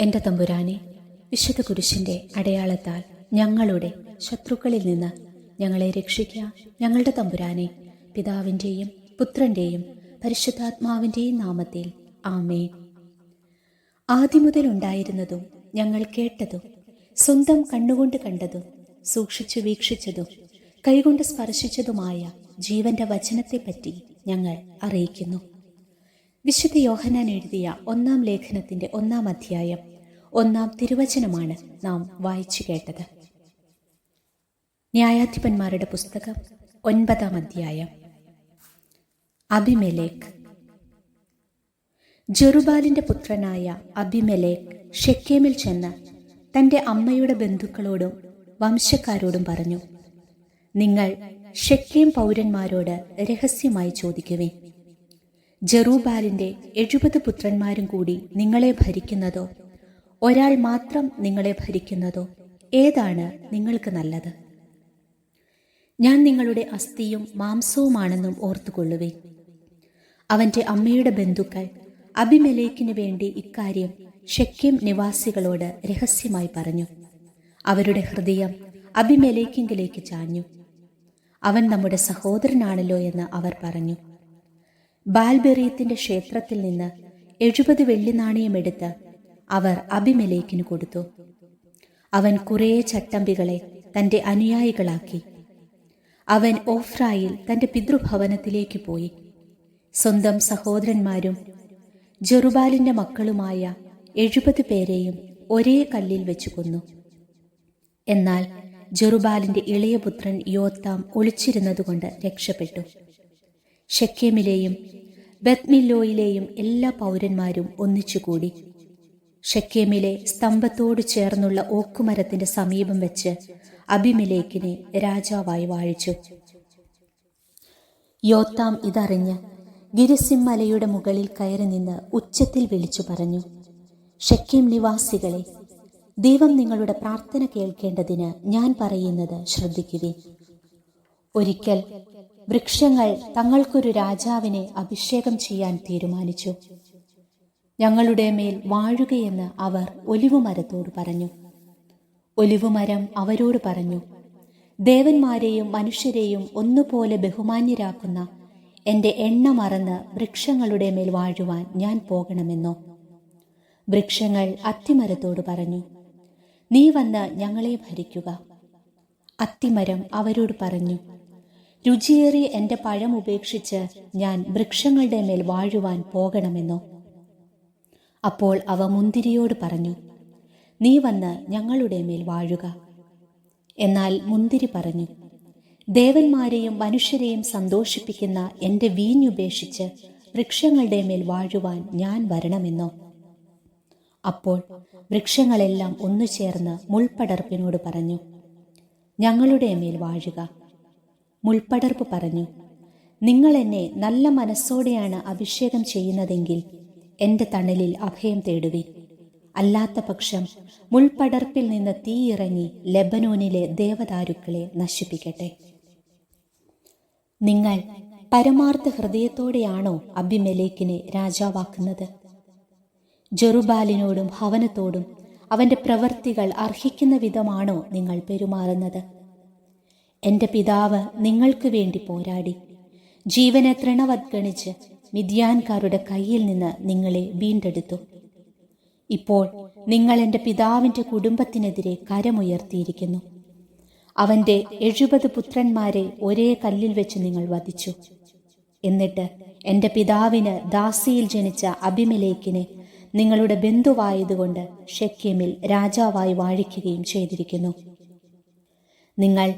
എൻ്റെ തമ്പുരാനെ, വിശുദ്ധ കുരിശിൻ്റെ അടയാളത്താൽ ഞങ്ങളുടെ ശത്രുക്കളിൽ നിന്ന് ഞങ്ങളെ രക്ഷിക്കുക. ഞങ്ങളുടെ തമ്പുരാനെ, പിതാവിൻ്റെയും പുത്രൻ്റെയും പരിശുദ്ധാത്മാവിൻ്റെയും നാമത്തിൽ ആമേൻ. ആദിമുതൽ ഉണ്ടായിരുന്നതും ഞങ്ങൾ കേട്ടതും സ്വന്തം കണ്ണുകൊണ്ട് കണ്ടതും സൂക്ഷിച്ചു വീക്ഷിച്ചതും കൈകൊണ്ട് സ്പർശിച്ചതുമായ ജീവന്റെ വചനത്തെപ്പറ്റി ഞങ്ങൾ അറിയിക്കുന്നു. വിശുദ്ധ യോഹന്നാൻ എഴുതിയ 1-ാം ലേഖനത്തിന്റെ 1-ാം അധ്യായം 1-ാം തിരുവചനമാണ് നാം വായിച്ചു കേട്ടത്. ന്യായാധിപന്മാരുടെ പുസ്തകം 9-ാം അധ്യായം. അബിമെലേക്ക്. ജെറുബാലിന്റെ പുത്രനായ അബിമെലേക്ക് ഷെക്കേമിൽ ചെന്ന് തന്റെ അമ്മയുടെ ബന്ധുക്കളോടും വംശക്കാരോടും പറഞ്ഞു, നിങ്ങൾ ഷെക്കേം പൗരന്മാരോട് രഹസ്യമായി ചോദിക്കുവിൻ, ജെറുബാലിന്റെ 70 പുത്രന്മാരും കൂടി നിങ്ങളെ ഭരിക്കുന്നതോ ഒരാൾ മാത്രം നിങ്ങളെ ഭരിക്കുന്നതോ ഏതാണ് നിങ്ങൾക്ക് നല്ലത്? ഞാൻ നിങ്ങളുടെ അസ്ഥിയും മാംസവുമാണെന്നും ഓർത്തുകൊള്ളുവിൻ. അവന്റെ അമ്മയുടെ ബന്ധുക്കൾ അബിമെലേക്കിനു വേണ്ടി ഇക്കാര്യം ഷെക്കേം നിവാസികളോട് രഹസ്യമായി പറഞ്ഞു. അവരുടെ ഹൃദയം അബിമെലേക്കിലേക്ക് ചാഞ്ഞു. അവൻ നമ്മുടെ സഹോദരനാണല്ലോ എന്ന് അവർ പറഞ്ഞു. ബാൽബെറീത്തിന്റെ ക്ഷേത്രത്തിൽ നിന്ന് 70 വെള്ളി നാണയമെടുത്ത് അവർ അബിമെലേക്കിന് കൊടുത്തു. അവൻ കുറേ ചട്ടമ്പികളെ തന്റെ അനുയായികളാക്കി. അവൻ ഓഫ്രായിൽ തന്റെ പിതൃഭവനത്തിലേക്ക് പോയി. സ്വന്തം സഹോദരന്മാരും ജെറുബാലിന്റെ മക്കളുമായ 70 പേരെയും ഒരേ കല്ലിൽ വെച്ച് കൊന്നു. എന്നാൽ ജെറുബാലിന്റെ ഇളയ പുത്രൻ യോത്താം ഒളിച്ചിരുന്നതുകൊണ്ട് രക്ഷപ്പെട്ടു. ഷെക്കേമിലെയും ബെത്മില്ലോയിലെയും എല്ലാ പൗരന്മാരും ഒന്നിച്ചുകൂടി ഷെക്കേമിലെ സ്തംഭത്തോട് ചേർന്നുള്ള ഓക്കുമരത്തിന്റെ സമീപം വെച്ച് അബിമെലേക്കിനെ രാജാവായി വാഴിച്ചു. യോത്താം ഇതറിഞ്ഞ് ഗിരിസിം മലയുടെ മുകളിൽ കയറി നിന്ന് ഉച്ചത്തിൽ വിളിച്ചു പറഞ്ഞു, ഷെക്കേം നിവാസികളെ, ദൈവം നിങ്ങളുടെ പ്രാർത്ഥന കേൾക്കേണ്ടതിന് ഞാൻ പറയുന്നത് ശ്രദ്ധിക്കുവിൻ. ഒരിക്കൽ വൃക്ഷങ്ങൾ തങ്ങൾക്കൊരു രാജാവിനെ അഭിഷേകം ചെയ്യാൻ തീരുമാനിച്ചു. ഞങ്ങളുടെ മേൽ വാഴുകയെന്ന് അവർ ഒലിവുമരത്തോട് പറഞ്ഞു. ഒലിവുമരം അവരോട് പറഞ്ഞു, ദേവന്മാരെയും മനുഷ്യരെയും ഒന്നുപോലെ ബഹുമാന്യരാക്കുന്ന എൻ്റെ എണ്ണ മറന്ന് വൃക്ഷങ്ങളുടെ മേൽ വാഴുവാൻ ഞാൻ പോകണമെന്നോ? വൃക്ഷങ്ങൾ അത്തിമരത്തോട് പറഞ്ഞു, നീ വന്ന് ഞങ്ങളെ ഭരിക്കുക. അത്തിമരം അവരോട് പറഞ്ഞു, രുചിയേറിയ എൻ്റെ പഴം ഉപേക്ഷിച്ച് ഞാൻ വൃക്ഷങ്ങളുടെ മേൽ വാഴുവാൻ പോകണമെന്നോ? അപ്പോൾ അവ മുന്തിരിയോട് പറഞ്ഞു, നീ വന്ന് ഞങ്ങളുടെ മേൽ വാഴുക. എന്നാൽ മുന്തിരി പറഞ്ഞു, ദേവന്മാരെയും മനുഷ്യരെയും സന്തോഷിപ്പിക്കുന്ന എൻ്റെ വീഞ്ഞുപേക്ഷിച്ച് വൃക്ഷങ്ങളുടെ മേൽ വാഴുവാൻ ഞാൻ വരണമെന്നോ? അപ്പോൾ വൃക്ഷങ്ങളെല്ലാം ഒന്നു ചേർന്ന് മുൾപ്പടർപ്പിനോട് പറഞ്ഞു, ഞങ്ങളുടെ മേൽ വാഴുക. മുൾപ്പടർപ്പ് പറഞ്ഞു, നിങ്ങൾ എന്നെ നല്ല മനസ്സോടെയാണ് അഭിഷേകം ചെയ്യുന്നതെങ്കിൽ എൻ്റെ തണലിൽ അഭയം തേടുവിൻ. അല്ലാത്ത പക്ഷം മുൾപ്പടർപ്പിൽ നിന്ന് തീയിറങ്ങി ലെബനോനിലെ ദേവദാരുക്കളെ നശിപ്പിക്കട്ടെ. നിങ്ങൾ പരമാർത്ഥ ഹൃദയത്തോടെയാണോ അബിമെലേക്കിനെ രാജാവാക്കുന്നത്? ജെറുബാലിനോടും ഭവനത്തോടും അവന്റെ പ്രവൃത്തികൾ അർഹിക്കുന്ന വിധമാണോ നിങ്ങൾ പെരുമാറുന്നത്? എൻ്റെ പിതാവ് നിങ്ങൾക്ക് വേണ്ടി പോരാടി ജീവനെ തൃണവത്ഗണിച്ച് മിദ്യാൻകാരുടെ കയ്യിൽ നിന്ന് നിങ്ങളെ വീണ്ടെടുത്തു. ഇപ്പോൾ നിങ്ങൾ എൻ്റെ പിതാവിൻ്റെ കുടുംബത്തിനെതിരെ കരമുയർത്തിയിരിക്കുന്നു. അവൻ്റെ 70 പുത്രന്മാരെ ഒരേ കല്ലിൽ വെച്ച് നിങ്ങൾ വധിച്ചു. എന്നിട്ട് എൻ്റെ പിതാവിന് ദാസിയിൽ ജനിച്ച അബിമെലേക്കിനെ നിങ്ങളുടെ ബന്ധുവായതുകൊണ്ട് ഷെക്കേമിൽ രാജാവായി വാഴിക്കുകയും ചെയ്തിരിക്കുന്നു. നിങ്ങൾ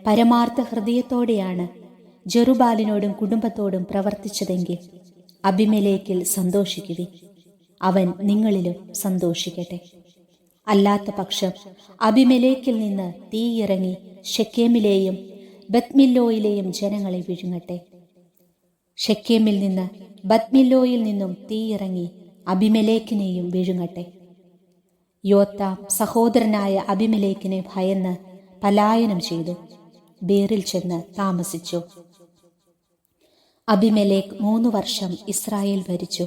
പരമാർത്ഥ ഹൃദയത്തോടെയാണ് ജെറുബാലിനോടും കുടുംബത്തോടും പ്രവർത്തിച്ചതെങ്കിൽ അബിമെലേക്കിൽ സന്തോഷിക്കുവിൻ, അവൻ നിങ്ങളിലും സന്തോഷിക്കട്ടെ. അല്ലാത്ത പക്ഷം അബിമെലേക്കിൽ നിന്ന് തീയിറങ്ങി ഷെക്കേമിലെയും ബത്മില്ലോയിലെയും ജനങ്ങളെ വിഴുങ്ങട്ടെ. ഷെക്കേമിൽ നിന്ന് ബത്മില്ലോയിൽ നിന്നും തീയിറങ്ങി അബിമെലേക്കിനെയും വിഴുങ്ങട്ടെ. യോത്താം സഹോദരനായ അബിമെലേക്കിനെ ഭയന്ന് പലായനം ചെയ്തു ബേറിൽ ചെന്ന് താമസിച്ചു. അബിമെലേക്ക് 3 വർഷം ഇസ്രായേൽ ഭരിച്ചു.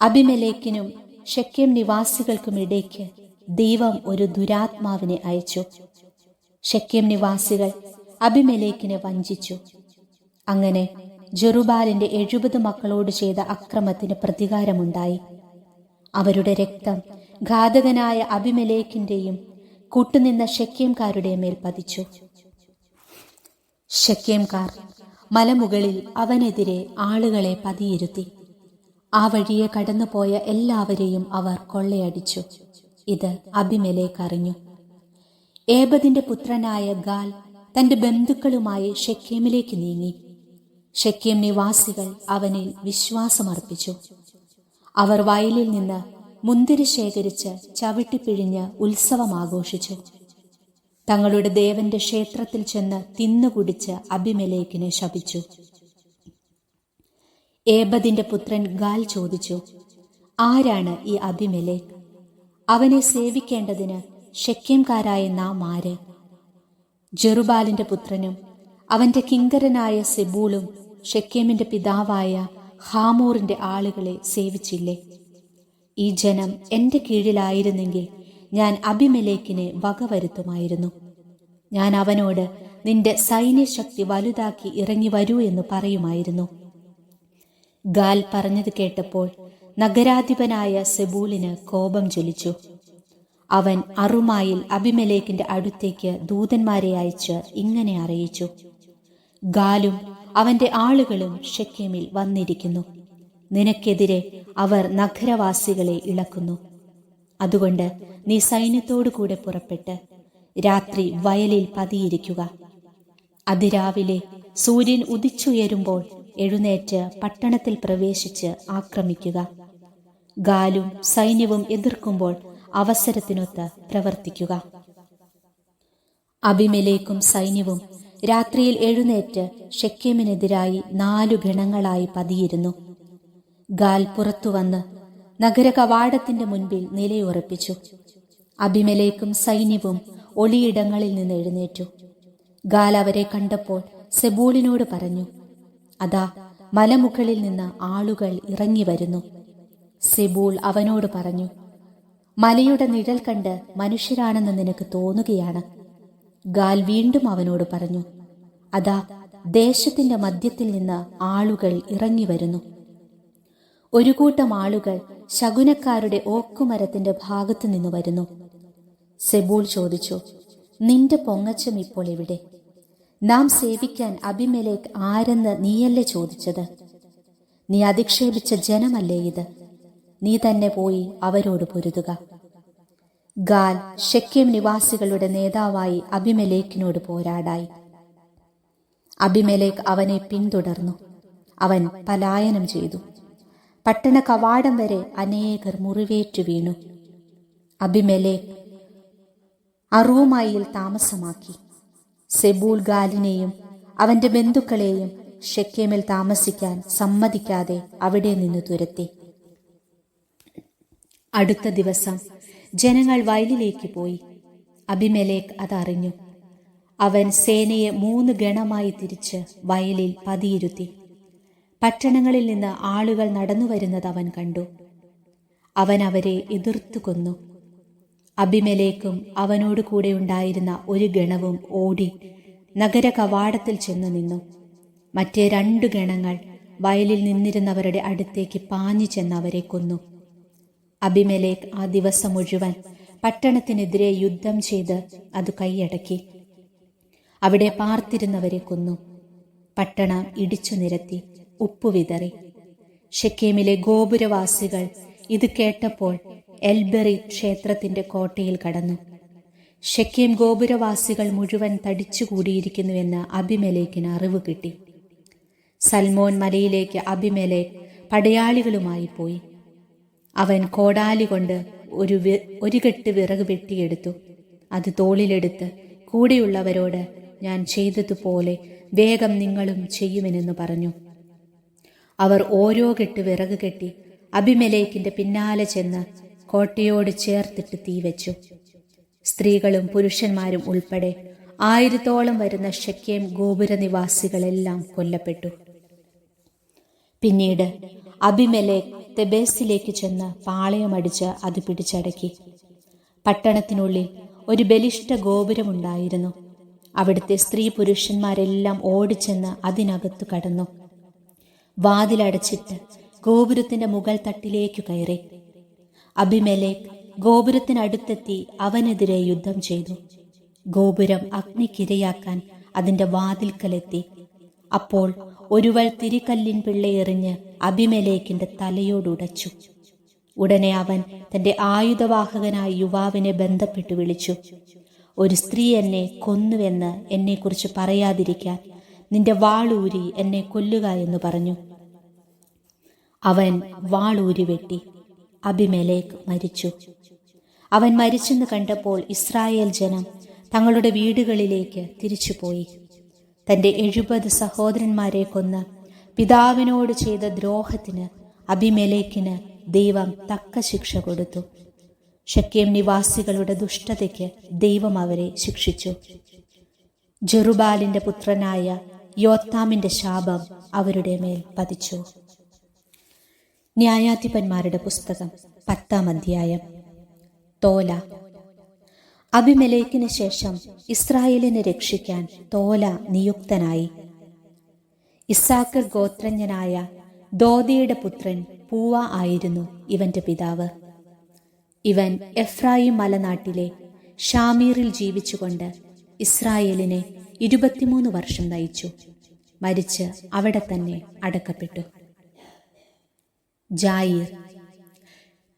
അബിമെലേക്കിനും ഷെക്കേം നിവാസികൾക്കുമിടയ്ക്ക് ദൈവം ഒരു ദുരാത്മാവിനെ അയച്ചു. ഷെക്കേം നിവാസികൾ അബിമേലെക്കിനെ വഞ്ചിച്ചു. അങ്ങനെ ജെറുബ്ബാലിന്റെ 70 മക്കളോട് ചെയ്ത അക്രമത്തിന് പ്രതികാരമുണ്ടായി. അവരുടെ രക്തം ഘാതകനായ അബിമേലെക്കിന്റെയും കൂട്ടുനിന്ന ഷെക്കേംകാരുടെ മേൽ പതിച്ചു. ഷെക്കേംകാർ മലമുകളിൽ അവനെതിരെ ആളുകളെ പതിയിരുത്തി. ആ വഴിയെ കടന്നുപോയ എല്ലാവരെയും അവർ കൊള്ളയടിച്ചു. ഇത് അബിമേലെക്ക് അറിഞ്ഞു. ഏബദിന്റെ പുത്രനായ ഗാൽ തന്റെ ബന്ധുക്കളുമായി ഷെക്കേമിലേക്ക് നീങ്ങി. ഷെക്കേം നിവാസികൾ അവനിൽ വിശ്വാസമർപ്പിച്ചു. അവർ വയലിൽ നിന്ന് മുന്തിരി ശേഖരിച്ച് ചവിട്ടിപ്പിഴിഞ്ഞ് ഉത്സവം ആഘോഷിച്ചു. തങ്ങളുടെ ദേവന്റെ ക്ഷേത്രത്തിൽ ചെന്ന് തിന്നുകുടിച്ച് അബിമേലെക്കിനെ ശപിച്ചു. ഏബദിന്റെ പുത്രൻ ഗാൽ ചോദിച്ചു, ആരാണ് ഈ അബിമേലെക്ക്? അവനെ സേവിക്കേണ്ടതിന് ഷെക്കേംകാരായ നാം ആര്? ജെറുബ്ബാലിന്റെ പുത്രനും അവന്റെ കിങ്കരനായ സെബൂളും ഷെക്കേമിന്റെ പിതാവായ ഹാമോറിന്റെ ആളുകളെ സേവിച്ചില്ലേ? ഈ ജനം എന്റെ കീഴിലായിരുന്നെങ്കിൽ ഞാൻ അബിമേലെക്കിനെ വകവരുത്തുമായിരുന്നു. ഞാൻ അവനോട് നിന്റെ സൈന്യശക്തി വലുതാക്കി ഇറങ്ങി വരൂ എന്ന് പറയുമായിരുന്നു. ഗാൽ പറഞ്ഞത് കേട്ടപ്പോൾ നഗരാധിപനായ സെബൂളിന് കോപം ജ്വലിച്ചു. അവൻ അറുമായിൽ അബിമേലെക്കിന്റെ അടുത്തേക്ക് ദൂതന്മാരെ അയച്ച് ഇങ്ങനെ അറിയിച്ചു, ഗാലും അവന്റെ ആളുകളും ഷെക്കേമിൽ വന്നിരിക്കുന്നു. നിനക്കെതിരെ അവർ നഗരവാസികളെ ഇളക്കുന്നു. അതുകൊണ്ട് നീ സൈന്യത്തോടു കൂടെ പുറപ്പെട്ട് രാത്രി വയലിൽ പതിയിരിക്കുക. അതിരാവിലെ സൂര്യൻ ഉദിച്ചുയരുമ്പോൾ എഴുന്നേറ്റ് പട്ടണത്തിൽ പ്രവേശിച്ച് ആക്രമിക്കുക. ഗാലും സൈന്യവും എതിർക്കുമ്പോൾ അവസരത്തിനൊത്ത് പ്രവർത്തിക്കുക. അബിമേലെക്കും സൈന്യവും രാത്രിയിൽ എഴുന്നേറ്റ് ഷെക്കേമിനെതിരായി 4 ഗണങ്ങളായി പതിയിരുന്നു. ഗാൽ പുറത്തുവന്ന് നഗര കവാടത്തിന്റെ മുൻപിൽ നിലയുറപ്പിച്ചു. അബിമേലെക്കും സൈന്യവും ഒളിയിടങ്ങളിൽ നിന്ന് എഴുന്നേറ്റു. ഗാൽ അവരെ കണ്ടപ്പോൾ സെബൂളിനോട് പറഞ്ഞു, അതാ മലമുകളിൽ നിന്ന് ആളുകൾ ഇറങ്ങി വരുന്നു. സെബൂൾ അവനോട് പറഞ്ഞു, മലയുടെ നിഴൽ കണ്ട് മനുഷ്യരാണെന്ന് നിനക്ക് തോന്നുകയാണ്. ഗാൽ വീണ്ടും അവനോട് പറഞ്ഞു, അതാ ദേശത്തിന്റെ മധ്യത്തിൽ നിന്ന് ആളുകൾ ഇറങ്ങി വരുന്നു. ഒരു കൂട്ടം ആളുകൾ ശകുനക്കാരുടെ ഓക്കുമരത്തിന്റെ ഭാഗത്തു നിന്ന് വരുന്നു. സെബൂൾ ചോദിച്ചു, നിന്റെ പൊങ്ങച്ചം ഇപ്പോൾ എവിടെ? നാം സേവിക്കാൻ അബിമേലെക്ക് ആരെന്ന് നീയല്ലേ ചോദിച്ചത്? നീ അധിക്ഷേപിച്ച ജനമല്ലേ ഇത്? നീ തന്നെ പോയി അവരോട് പൊരുതുക. ഗാൽ ഷെക്കേം നിവാസികളുടെ നേതാവായി അബിമേലെക്കിനോട് പോരാടായി. അബിമേലെക്ക് അവനെ പിന്തുടർന്നു. അവൻ പലായനം ചെയ്തു. പട്ടണ കവാടം വരെ അനേകർ മുറിവേറ്റു വീണു. അബിമേലെക്ക് അറൂമായിൽ താമസമാക്കി. സെബൂൾ ഗാലിനെയും അവന്റെ ബന്ധുക്കളെയും ഷെക്കേമിൽ താമസിക്കാൻ സമ്മതിക്കാതെ അവിടെ നിന്ന് തുരത്തി. അടുത്ത ദിവസം ജനങ്ങൾ വയലിലേക്ക് പോയി. അബിമേലെക്ക് അതറിഞ്ഞു. അവൻ സേനയെ 3 ഗണമായി തിരിച്ച് വയലിൽ പതിയിരുത്തി. പട്ടണങ്ങളിൽ നിന്ന് ആളുകൾ നടന്നു വരുന്നത് അവൻ കണ്ടു. അവൻ അവരെ എതിർത്തു കൊന്നു. അബിമേലെക്കും അവനോട് കൂടെ ഉണ്ടായിരുന്ന ഒരു ഗണവും ഓടി നഗര കവാടത്തിൽ ചെന്നു നിന്നു. മറ്റേ 2 ഗണങ്ങൾ വയലിൽ നിന്നിരുന്നവരുടെ അടുത്തേക്ക് പാഞ്ഞു ചെന്ന് അവരെ കൊന്നു. അബിമേലെക്ക് ആ ദിവസം മുഴുവൻ പട്ടണത്തിനെതിരെ യുദ്ധം ചെയ്ത് അത് കൈയടക്കി. അവിടെ പാർത്തിരുന്നവരെ കൊന്നു. പട്ടണം ഇടിച്ചു നിരത്തി, ഉപ്പുവിതറി. ഷെക്കേമിലെ ഗോപുരവാസികൾ ഇത് കേട്ടപ്പോൾ എൽബെറി ക്ഷേത്രത്തിന്റെ കോട്ടയിൽ കടന്നു. ഷെക്കേം ഗോപുരവാസികൾ മുഴുവൻ തടിച്ചുകൂടിയിരിക്കുന്നുവെന്ന് അബിമേലെക്കിന് അറിവ് കിട്ടി. സൽമോൻ മലയിലേക്ക് അബിമേലെക്ക് പടയാളികളുമായി പോയി. അവൻ കോടാലി കൊണ്ട് ഒരു കെട്ട് വിറക് വെട്ടിയെടുത്തു. അത് തോളിലെടുത്ത് കൂടെയുള്ളവരോട്, ഞാൻ ചെയ്തതുപോലെ വേഗം നിങ്ങളും ചെയ്യുമെന്ന് പറഞ്ഞു. അവർ ഓരോ കെട്ട് വിറക് കെട്ടി അബിമേലെക്കിന്റെ പിന്നാലെ ചെന്ന് കോട്ടയോട് ചേർത്തിട്ട് തീവച്ചു. സ്ത്രീകളും പുരുഷന്മാരും ഉൾപ്പെടെ 1000-ഓളം വരുന്ന ഷെക്കേം ഗോപുര നിവാസികളെല്ലാം കൊല്ലപ്പെട്ടു. പിന്നീട് അബിമേലെക്ക് തെബേസിലേക്ക് ചെന്ന് പാളയമടിച്ച് അത് പിടിച്ചടക്കി. പട്ടണത്തിനുള്ളിൽ ഒരു ബലിഷ്ഠ ഗോപുരമുണ്ടായിരുന്നു. അവിടുത്തെ സ്ത്രീ പുരുഷന്മാരെല്ലാം ഓടിച്ചെന്ന് അതിനകത്തു കടന്നു. വാതിലടച്ചിട്ട് ഗോപുരത്തിന്റെ മുകൾ തട്ടിലേക്കു കയറി. അബിമേലെക്ക് ഗോപുരത്തിനടുത്തെത്തി അവനെതിരെ യുദ്ധം ചെയ്തു. ഗോപുരം അഗ്നിക്കിരയാക്കാൻ അതിന്റെ വാതിൽക്കലെത്തി. അപ്പോൾ ഒരുവൾ തിരികല്ലിൻ പിള്ളയെറിഞ്ഞ് അബിമേലെക്കിന്റെ തലയോടുടച്ചു. ഉടനെ അവൻ തന്റെ ആയുധവാഹകനായ യുവാവിനെ ബന്ധപ്പെട്ടു വിളിച്ചു. ഒരു സ്ത്രീ എന്നെ കൊന്നുവെന്ന് എന്നെക്കുറിച്ച് പറയാതിരിക്കാൻ നിന്റെ വാളൂരി എന്നെ കൊല്ലുക എന്ന് പറഞ്ഞു. അവൻ വാളൂരി വെട്ടി. അബിമേലെക്ക് മരിച്ചു. അവൻ മരിച്ചെന്ന് കണ്ടപ്പോൾ ഇസ്രായേൽ ജനം തങ്ങളുടെ വീടുകളിലേക്ക് തിരിച്ചുപോയി. തന്റെ 70 സഹോദരന്മാരെ കൊന്ന് പിതാവിനോട് ചെയ്ത ദ്രോഹത്തിന് അബിമേലെക്കിന് ദൈവം തക്ക ശിക്ഷ കൊടുത്തു. ശെക്കേം നിവാസികളുടെ ദുഷ്ടതയ്ക്ക് ദൈവം അവരെ ശിക്ഷിച്ചു. ജെറുബാലിന്റെ പുത്രനായ യോത്താമിന്റെ ശാപം അവരുടെ മേൽ പതിച്ചു. ന്യായാധിപന്മാരുടെ പുസ്തകം 10-ാം അധ്യായം. തോല. അബിമേലെക്കിന് ശേഷം ഇസ്രായേലിനെ രക്ഷിക്കാൻ തോല നിയുക്തനായി. ഇസ്സാക്കർ ഗോത്രജ്ഞനായ ദോദിയുടെ പുത്രൻ പൂവ ആയിരുന്നു ഇവന്റെ പിതാവ്. ഇവൻ എഫ്രായിം മലനാട്ടിലെ ഷാമീറിൽ ജീവിച്ചുകൊണ്ട് ഇസ്രായേലിനെ 23 വർഷം നയിച്ചു. മരിച്ച് അവിടെ തന്നെ അടക്കപ്പെട്ടു. ജായീർ.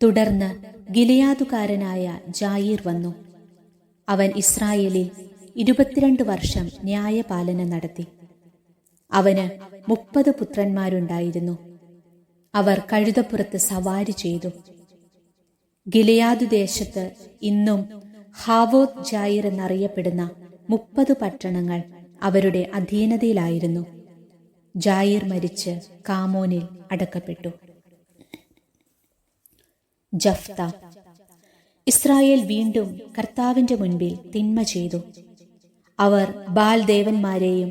തുടർന്ന് ഗിലെയാദുകാരനായ ജായീർ വന്നു. അവൻ ഇസ്രായേലിൽ 22 വർഷം ന്യായപാലനം നടത്തി. അവന് 30 പുത്രന്മാരുണ്ടായിരുന്നു. അവർ കഴുതപ്പുറത്ത് സവാരി ചെയ്തു. ഗിലെയാദ് ദേശത്ത് ഇന്നും ഹാവോത്ത് ജായീർ എന്നറിയപ്പെടുന്ന 30 പട്ടണങ്ങൾ അവരുടെ അധീനതയിലായിരുന്നു. ജായീർ മരിച്ച് കാമോനിൽ അടക്കപ്പെട്ടു. ജഫ്ത. ഇസ്രായേൽ വീണ്ടും കർത്താവിന്റെ മുൻപിൽ തിന്മ ചെയ്തു. അവർ ബാൽ ദേവന്മാരെയും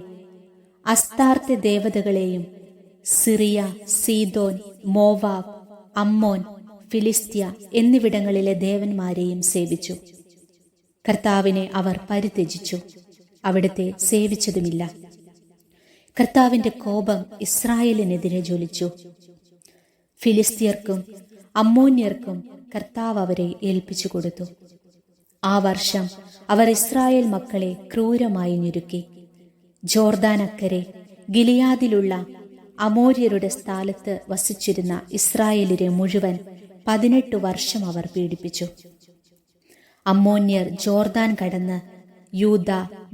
അസ്താർത്തെ ദേവതകളെയും സിറിയ, സീദോൻ, മോവാബ്, അമ്മോൻ, ഫിലിസ്ത്യ എന്നിവിടങ്ങളിലെ ദേവന്മാരെയും സേവിച്ചു. കർത്താവിനെ അവർ പരിത്യജിച്ചു, അവിടുത്തെ സേവിച്ചതുമില്ല. കർത്താവിന്റെ കോപം ഇസ്രായേലിനെതിരെ ജ്വലിച്ചു. ഫിലിസ്ത്യർക്കും അമ്മോന്യർക്കും കർത്താവ് അവരെ ഏൽപ്പിച്ചു കൊടുത്തു. ആ വർഷം അവർ ഇസ്രായേൽ മക്കളെ ക്രൂരമായി ഞെരുക്കി. ജോർദാൻ അക്കരെ ഗിലെയാദിലുള്ള അമോര്യരുടെ സ്ഥലത്ത് വസിച്ചിരുന്ന ഇസ്രായേലിനെ മുഴുവൻ 18 വർഷം അവർ പീഡിപ്പിച്ചു. അമ്മോന്യർ ജോർദാൻ കടന്ന് യൂദ,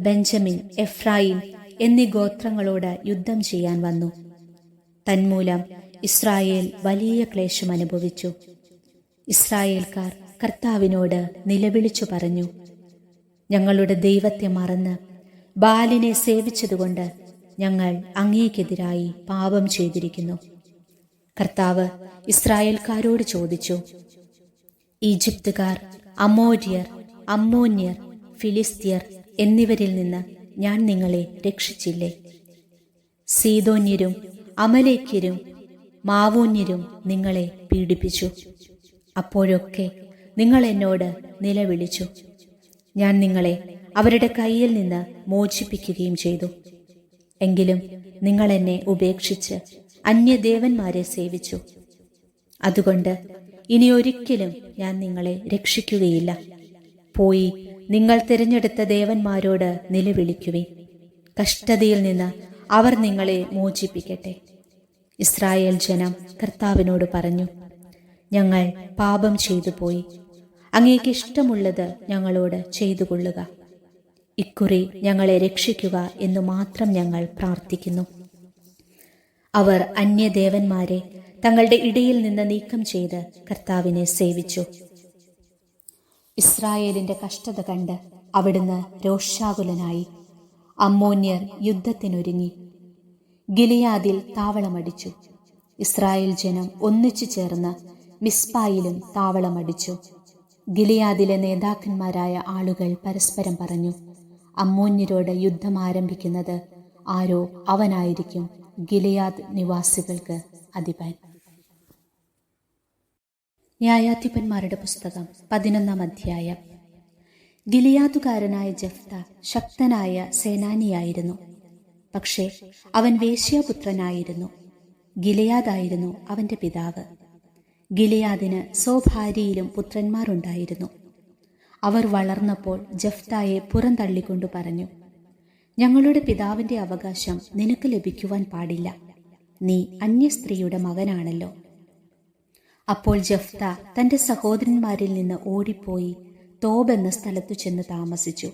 ബെഞ്ചമിൻ, എഫ്രായിം എന്നീ ഗോത്രങ്ങളോട് യുദ്ധം ചെയ്യാൻ വന്നു. തന്മൂലം ഇസ്രായേൽ വലിയ ക്ലേശം അനുഭവിച്ചു. ഇസ്രായേൽക്കാർ കർത്താവിനോട് നിലവിളിച്ചു പറഞ്ഞു, ഞങ്ങളുടെ ദൈവത്തെ മറന്ന് ബാലിനെ സേവിച്ചതുകൊണ്ട് ഞങ്ങൾ അങ്ങേക്കെതിരായി പാപം ചെയ്തിരിക്കുന്നു. കർത്താവ് ഇസ്രായേൽക്കാരോട് ചോദിച്ചു, ഈജിപ്തുകാർ, അമോര്യർ, അമ്മോന്യർ, ഫിലിസ്ത്യർ എന്നിവരിൽ നിന്ന് ഞാൻ നിങ്ങളെ രക്ഷിച്ചില്ലേ? സീദോന്യരും അമലേക്യരും മാവോന്യരും നിങ്ങളെ പീഡിപ്പിച്ചു. അപ്പോഴൊക്കെ നിങ്ങൾ എന്നോട് നിലവിളിച്ചു. ഞാൻ നിങ്ങളെ അവരുടെ കയ്യിൽ നിന്ന് മോചിപ്പിക്കുകയും ചെയ്തു. എങ്കിലും നിങ്ങൾ എന്നെ ഉപേക്ഷിച്ച് അന്യദേവന്മാരെ സേവിച്ചു. അതുകൊണ്ട് ഇനി ഒരിക്കലും ഞാൻ നിങ്ങളെ രക്ഷിക്കുകയില്ല. പോയി നിങ്ങൾ തിരഞ്ഞെടുത്ത ദേവന്മാരോട് നിലവിളിക്കുവിൻ. കഷ്ടതയിൽ നിന്ന് അവർ നിങ്ങളെ മോചിപ്പിക്കട്ടെ. ഇസ്രായേൽ ജനം കർത്താവിനോട് പറഞ്ഞു, ഞങ്ങൾ പാപം ചെയ്തു പോയി. അങ്ങേക്ക് ഇഷ്ടമുള്ളത് ഞങ്ങളോട് ചെയ്തു കൊള്ളുക. ഇക്കുറി ഞങ്ങളെ രക്ഷിക്കുക എന്ന് മാത്രം ഞങ്ങൾ പ്രാർത്ഥിക്കുന്നു. അവർ അന്യദേവന്മാരെ തങ്ങളുടെ ഇടയിൽ നിന്ന് നീക്കം ചെയ്ത് കർത്താവിനെ സേവിച്ചു. ഇസ്രായേലിന്റെ കഷ്ടത കണ്ട് അവിടുന്ന് രോഷാകുലനായി. അമ്മോന്യർ യുദ്ധത്തിനൊരുങ്ങി. ഗിലെയാദിൽ താവളമടിച്ചു. ഇസ്രായേൽ ജനം ഒന്നിച്ചു ചേർന്ന് മിസ്പായിലും താവളമടിച്ചു. ഗിലെയാദിലെ നേതാക്കന്മാരായ ആളുകൾ പരസ്പരം പറഞ്ഞു, അമ്മോന്യരോട് യുദ്ധം ആരംഭിക്കുന്നത് ആരോ അവനായിരിക്കും ഗിലെയാദ് നിവാസികൾക്ക് അധിപൻ. ന്യായാധിപന്മാരുടെ പുസ്തകം 11-ാം അധ്യായം. ഗിലിയാദുകാരനായ ജെഫ്ത ശക്തനായ സേനാനിയായിരുന്നു. പക്ഷേ അവൻ വേശ്യാപുത്രനായിരുന്നു. ഗിലിയാദായിരുന്നു അവന്റെ പിതാവ്. ഗിലിയാദിന് സ്വഭാര്യയിലും പുത്രന്മാരുണ്ടായിരുന്നു. അവർ വളർന്നപ്പോൾ ജെഫ്തായെ പുറന്തള്ളിക്കൊണ്ടു പറഞ്ഞു, ഞങ്ങളുടെ പിതാവിന്റെ അവകാശം നിനക്ക് ലഭിക്കുവാൻ പാടില്ല. നീ അന്യസ്ത്രീയുടെ മകനാണല്ലോ. അപ്പോൾ ജെഫ്ത തന്റെ സഹോദരന്മാരിൽ നിന്ന് ഓടിപ്പോയി തോബ് എന്ന സ്ഥലത്തു ചെന്ന് താമസിച്ചു.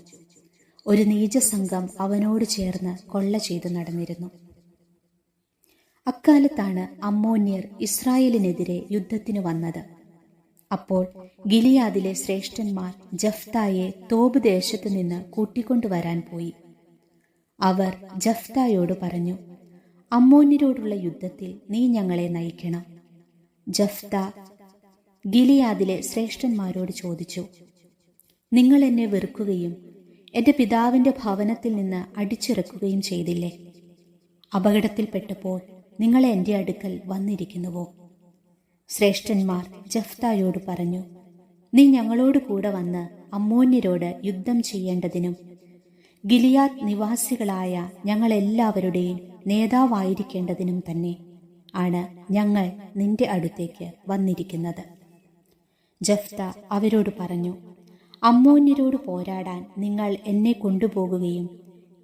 ഒരു നീചസംഘം അവനോട് ചേർന്ന് കൊള്ള ചെയ്തു നടന്നിരുന്നു. അക്കാലത്താണ് അമ്മോന്യർ ഇസ്രായേലിനെതിരെ യുദ്ധത്തിന് വന്നത്. അപ്പോൾ ഗിലിയാദിലെ ശ്രേഷ്ഠന്മാർ ജെഫ്തായെ തോബ് ദേശത്തു നിന്ന് കൂട്ടിക്കൊണ്ടുവരാൻ പോയി. അവർ ജെഫ്തായോട് പറഞ്ഞു, അമ്മോന്യരോടുള്ള യുദ്ധത്തിൽ നീ ഞങ്ങളെ നയിക്കണം. ജെഫ്ത ഗിലിയാദിലെ ശ്രേഷ്ഠന്മാരോട് ചോദിച്ചു, നിങ്ങൾ എന്നെ വെറുക്കുകയും എൻ്റെ പിതാവിൻ്റെ ഭവനത്തിൽ നിന്ന് അടിച്ചിറക്കുകയും ചെയ്തില്ലേ? അപകടത്തിൽപ്പെട്ടപ്പോൾ നിങ്ങൾ എൻ്റെ അടുക്കൽ വന്നിരിക്കുന്നുവോ? ശ്രേഷ്ഠന്മാർ ജെഫ്തായോട് പറഞ്ഞു, നീ ഞങ്ങളോട് കൂടെ വന്ന് അമ്മോന്യരോട് യുദ്ധം ചെയ്യേണ്ടതിനും ഗിലിയാദ് നിവാസികളായ ഞങ്ങളെല്ലാവരുടെയും നേതാവായിരിക്കേണ്ടതിനും തന്നെ ആണ് ഞങ്ങൾ നിന്റെ അടുത്തേക്ക് വന്നിരിക്കുന്നത്. ജെഫ്ത അവരോട് പറഞ്ഞു, അമ്മോന്യരോട് പോരാടാൻ നിങ്ങൾ എന്നെ കൊണ്ടുപോകുകയും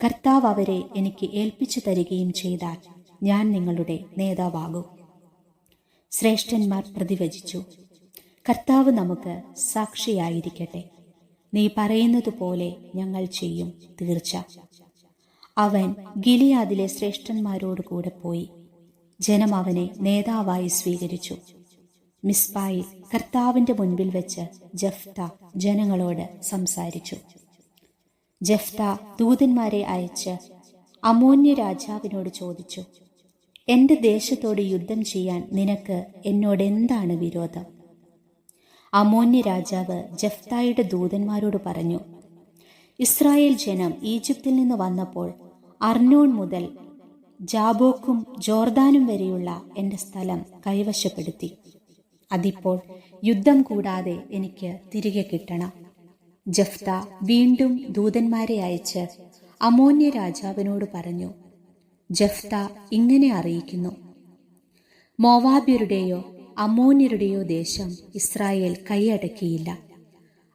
കർത്താവ് അവരെ എനിക്ക് ഏൽപ്പിച്ചു തരികയും ചെയ്താൽ ഞാൻ നിങ്ങളുടെ നേതാവാകും. ശ്രേഷ്ഠന്മാർ പ്രതിവചിച്ചു, കർത്താവ് നമുക്ക് സാക്ഷിയായിരിക്കട്ടെ. നീ പറയുന്നത് പോലെ ഞങ്ങൾ ചെയ്യും, തീർച്ച. അവൻ ഗിലിയാദിലെ ശ്രേഷ്ഠന്മാരോട് കൂടെ പോയി. ജനം അവനെ നേതാവായി സ്വീകരിച്ചു. മിസ്പായിൽ കർത്താവിന്റെ മുൻപിൽ വെച്ച് ജെഫ്ത ജനങ്ങളോട് സംസാരിച്ചു. ജെഫ്ത ദൂതന്മാരെ അയച്ച് അമ്മോന്യ രാജാവിനോട് ചോദിച്ചു, എന്റെ ദേശത്തോട് യുദ്ധം ചെയ്യാൻ നിനക്ക് എന്നോട് എന്താണ് വിരോധം? അമ്മോന്യ രാജാവ് ജെഫ്തായുടെ ദൂതന്മാരോട് പറഞ്ഞു, ഇസ്രായേൽ ജനം ഈജിപ്തിൽ നിന്ന് വന്നപ്പോൾ അർനോൺ മുതൽ ജാബോക്കും ജോർദാനും വരെയുള്ള എൻ്റെ സ്ഥലം കൈവശപ്പെടുത്തി. അതിപ്പോൾ യുദ്ധം കൂടാതെ എനിക്ക് തിരികെ കിട്ടണം. ജെഫ്ത വീണ്ടും ദൂതന്മാരെ അയച്ച് അമ്മോന്യ രാജാവിനോട് പറഞ്ഞു, ജെഫ്ത ഇങ്ങനെ അറിയിക്കുന്നു, മോവാബ്യരുടെയോ അമ്മോന്യരുടെയോ ദേശം ഇസ്രായേൽ കൈയടക്കിയില്ല.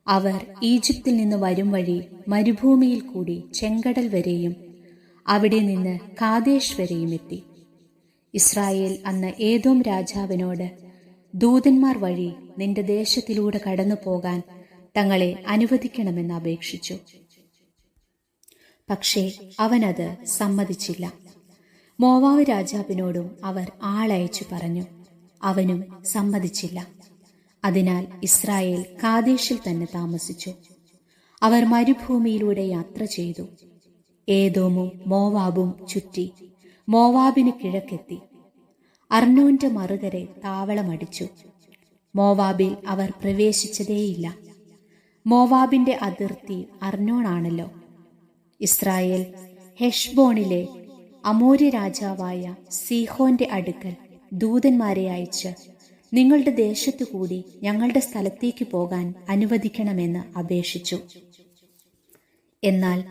അവർ ഈജിപ്തിൽ നിന്ന് വരും വഴി മരുഭൂമിയിൽ കൂടി ചെങ്കടൽ വരെയും അവിടെ നിന്ന് കാദേശ് വരെയും എത്തി. ഇസ്രായേൽ അന്ന് ഏദോം രാജാവിനോട് ദൂതന്മാർ വഴി നിന്റെ ദേശത്തിലൂടെ കടന്നു പോകാൻ തങ്ങളെ അനുവദിക്കണമെന്ന് അപേക്ഷിച്ചു. പക്ഷേ അവനത് സമ്മതിച്ചില്ല. മോവാബ് രാജാവിനോടും അവർ ആളയച്ചു പറഞ്ഞു, അവനും സമ്മതിച്ചില്ല. അതിനാൽ ഇസ്രായേൽ കാദേശിൽ തന്നെ താമസിച്ചു. അവർ മരുഭൂമിയിലൂടെ യാത്ര ചെയ്തു. ഏദോമും മോവാബും ചുറ്റി മോവാബിന് കിഴക്കെത്തി. അർനോന്റെ മറുകരെ താവളമടിച്ചു. മോവാബിൽ അവർ പ്രവേശിച്ചതേയില്ല. മോവാബിന്റെ അതിർത്തി അർനോണാണല്ലോ. ഇസ്രായേൽ ഹെഷ്ബോണിലെ അമോര്യ രാജാവായ സീഹോന്റെ അടുക്കൽ ദൂതന്മാരെ അയച്ച് നിങ്ങളുടെ ദേശത്തു കൂടി ഞങ്ങളുടെ സ്ഥലത്തേക്ക് പോകാൻ അനുവദിക്കണമെന്ന് അപേക്ഷിച്ചു. എന്നാൽ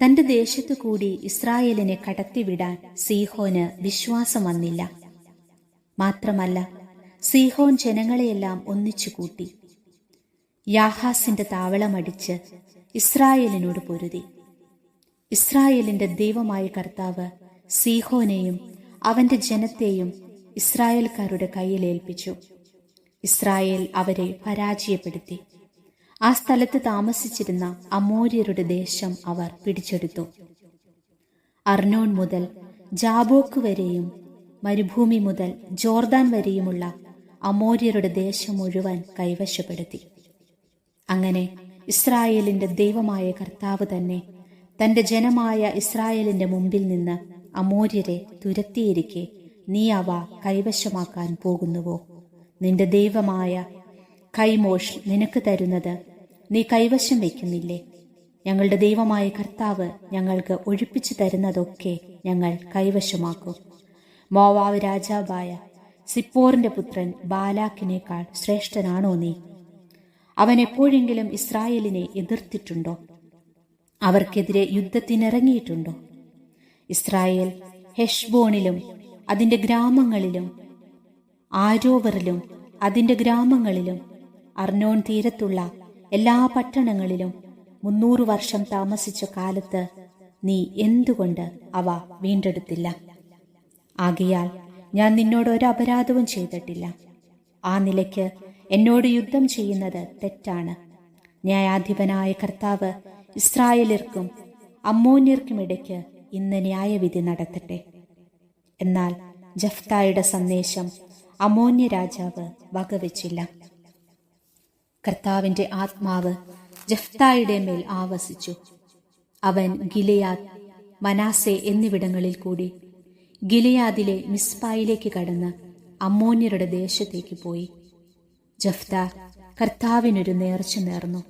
തന്റെ ദേശത്തു കൂടി ഇസ്രായേലിനെ കടത്തിവിടാൻ സീഹോന് വിശ്വാസം വന്നില്ല. മാത്രമല്ല, സീഹോൻ ജനങ്ങളെയെല്ലാം ഒന്നിച്ചു കൂട്ടി യാഹാസിന്റെ താവളമടിച്ച് ഇസ്രായേലിനോട് പൊരുതി. ഇസ്രായേലിന്റെ ദൈവമായ കർത്താവ് സീഹോനെയും അവന്റെ ജനത്തെയും ഇസ്രായേൽക്കാരുടെ കയ്യിൽ ഏൽപ്പിച്ചു. ഇസ്രായേൽ അവരെ പരാജയപ്പെടുത്തി. ആ സ്ഥലത്ത് താമസിച്ചിരുന്ന അമോര്യരുടെ ദേശം അവർ പിടിച്ചെടുത്തു. അർനോൺ മുതൽ ജാബോക്ക് വരെയും മരുഭൂമി മുതൽ ജോർദാൻ വരെയുമുള്ള അമോര്യരുടെ ദേശം മുഴുവൻ കൈവശപ്പെടുത്തി. അങ്ങനെ ഇസ്രായേലിന്റെ ദൈവമായ കർത്താവ് തന്നെ തന്റെ ജനമായ ഇസ്രായേലിന്റെ മുമ്പിൽ നിന്ന് അമോര്യരെ തുരത്തിയിരിക്കെ നീ അവ കൈവശമാക്കാൻ പോകുന്നുവോ? നിന്റെ ദൈവമായ കൈമോഷ് നിനക്ക് തരുന്നത് നീ കൈവശം വയ്ക്കുന്നില്ലേ? ഞങ്ങളുടെ ദൈവമായ കർത്താവ് ഞങ്ങൾക്ക് ഒഴിപ്പിച്ചു തരുന്നതൊക്കെ ഞങ്ങൾ കൈവശമാക്കും. മോവാബ് രാജാവായ സിപ്പോറിന്റെ പുത്രൻ ബാലാക്കിനേക്കാൾ ശ്രേഷ്ഠനാണോ നീ? അവൻ എപ്പോഴെങ്കിലും ഇസ്രായേലിനെ എതിർത്തിട്ടുണ്ടോ? അവർക്കെതിരെ യുദ്ധത്തിനിറങ്ങിയിട്ടുണ്ടോ? ഇസ്രായേൽ ഹെഷ്ബോണിലും അതിന്റെ ഗ്രാമങ്ങളിലും, ആരോവറിലും അതിന്റെ ഗ്രാമങ്ങളിലും, അർണോൻ തീരത്തുള്ള എല്ലാ പട്ടണങ്ങളിലും 300 വർഷം താമസിച്ച കാലത്ത് നീ എന്തുകൊണ്ട് അവ വീണ്ടെടുത്തില്ല? ആകയാൽ ഞാൻ നിന്നോട് ഒരപരാധവും ചെയ്തിട്ടില്ല. ആ നിലയ്ക്ക് എന്നോട് യുദ്ധം ചെയ്യുന്നത് തെറ്റാണ്. ന്യായാധിപനായ കർത്താവ് ഇസ്രായേലിയർക്കും അമ്മോന്യർക്കുമിടയ്ക്ക് ഇന്ന് ന്യായവിധി നടത്തട്ടെ. എന്നാൽ ജഫ്തായുടെ സന്ദേശം അമ്മോന്യ രാജാവ് വകവെച്ചില്ല. കർത്താവിന്റെ ആത്മാവ് ജഫ്തായുടെ മേൽ ആവസിച്ചു. അവൻ ഗിലെയാദ്, മനാസെ എന്നിവിടങ്ങളിൽ കൂടി ഗിലെയാദിലെ മിസ്പായിലേക്ക് കടന്ന് അമ്മോന്യരുടെ ദേശത്തേക്ക് പോയി. ജഫ്ത കർത്താവിനൊരു നേർച്ച നേർന്നു.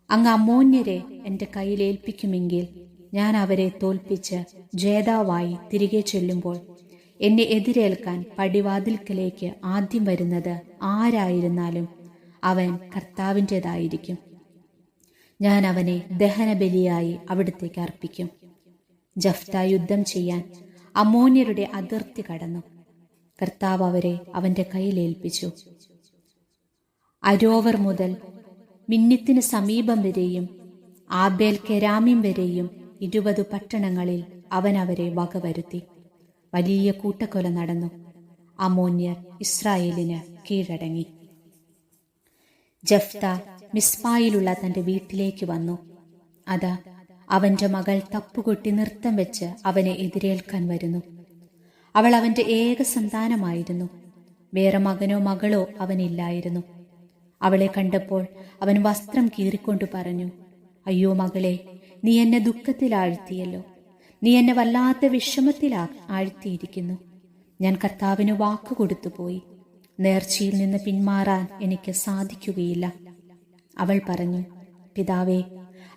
അങ്ങ് അമ്മോന്യരെ എൻ്റെ കയ്യിലേൽപ്പിക്കുമെങ്കിൽ ഞാൻ അവരെ തോൽപ്പിച്ച് ജേതാവായി തിരികെ ചെല്ലുമ്പോൾ എന്നെ എതിരേൽക്കാൻ പടിവാതിൽക്കലേക്ക് ആദ്യം വരുന്നത് ആരായിരുന്നാലും അവൻ കർത്താവിൻ്റെതായിരിക്കും. ഞാൻ അവനെ ദഹനബലിയായി അവിടത്തേക്ക് അർപ്പിക്കും. ജഫ്ത യുദ്ധം ചെയ്യാൻ അമ്മോന്യരുടെ അതിർത്തി കടന്നു. കർത്താവ് അവരെ അവന്റെ കയ്യിലേൽപ്പിച്ചു. അരോവർ മുതൽ മിന്നിത്തിന് സമീപം വരെയും ആബേൽ കെരാമീം വരെയും 20 പട്ടണങ്ങളിൽ അവൻ അവരെ വകവരുത്തി. വലിയ കൂട്ടക്കൊല നടന്നു. അമ്മോന്യർ ഇസ്രായേലിന് കീഴടങ്ങി. ജഫ്ത മിസ്പായിലുള്ള തന്റെ വീട്ടിലേക്ക് വന്നു. അതാ അവന്റെ മകൾ തപ്പുകൊട്ടി നൃത്തം വെച്ച് അവനെ എതിരേൽക്കാൻ വരുന്നു. അവൾ അവന്റെ ഏക സന്താനമായിരുന്നു. വേറെ മകനോ മകളോ അവനില്ലായിരുന്നു. അവളെ കണ്ടപ്പോൾ അവൻ വസ്ത്രം കീറിക്കൊണ്ട് പറഞ്ഞു, അയ്യോ മകളെ, നീ എന്നെ ദുഃഖത്തിൽ ആഴ്ത്തിയല്ലോ. നീ എന്നെ വല്ലാത്ത വിഷമത്തിൽ ആഴ്ത്തിയിരിക്കുന്നു. ഞാൻ കർത്താവിന് വാക്കുകൊടുത്തു പോയി. നേർച്ചയിൽ നിന്ന് പിന്മാറാൻ എനിക്ക് സാധിക്കുകയില്ല. അവൾ പറഞ്ഞു, പിതാവേ,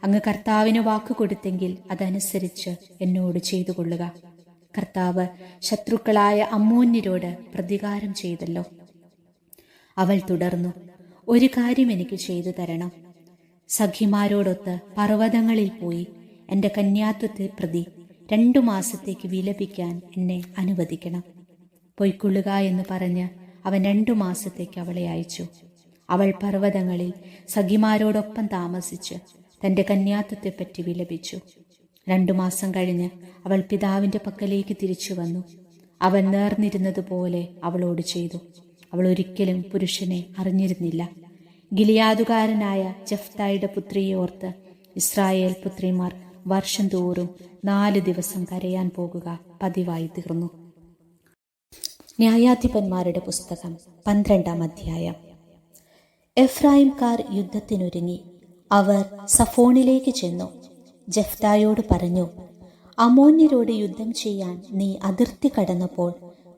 അങ്ങ് കർത്താവിന് വാക്കുകൊടുത്തെങ്കിൽ അതനുസരിച്ച് എന്നോട് ചെയ്തു കൊള്ളുക. കർത്താവ് ശത്രുക്കളായ അമ്മോന്യരോട് പ്രതികാരം ചെയ്തല്ലോ. അവൾ തുടർന്നു, ഒരു കാര്യം എനിക്ക് ചെയ്തു തരണം. സഖിമാരോടൊത്ത് പർവ്വതങ്ങളിൽ പോയി എൻ്റെ കന്യാത്വത്തെ പ്രതി 2 മാസത്തേക്ക് വിലപിക്കാൻ എന്നെ അനുവദിക്കണം. പൊയ്ക്കൊള്ളുക എന്ന് പറഞ്ഞ് അവൻ 2 മാസത്തേക്ക് അവളെ അയച്ചു. അവൾ പർവ്വതങ്ങളിൽ സഖിമാരോടൊപ്പം താമസിച്ച് തൻ്റെ കന്യാത്വത്തെപ്പറ്റി വിലപിച്ചു. 2 മാസം കഴിഞ്ഞ് അവൾ പിതാവിൻ്റെ പക്കലേക്ക് തിരിച്ചു വന്നു. അവൻ നേർന്നിരുന്നതുപോലെ അവളോട് ചെയ്തു. അവൾ ഒരിക്കലും പുരുഷനെ അറിഞ്ഞിരുന്നില്ല. ഗിലിയാദുകാരനായ ജഫ്തായുടെ പുത്രിയെ ഓർത്ത് ഇസ്രായേൽ പുത്രിമാർ വർഷം തോറും 4 ദിവസം കരയാൻ പോകുക പതിവായി തീർന്നു. ന്യായാധിപന്മാരുടെ പുസ്തകം 12-ാം അധ്യായം. എഫ്രായിംകാർ യുദ്ധത്തിനൊരുങ്ങി. അവർ സഫോണിലേക്ക് ചെന്നു. ജഫ്തായോട് പറഞ്ഞു, അമ്മോന്യരോട് യുദ്ധം ചെയ്യാൻ നീ അതിർത്തി കടന്നപ്പോൾ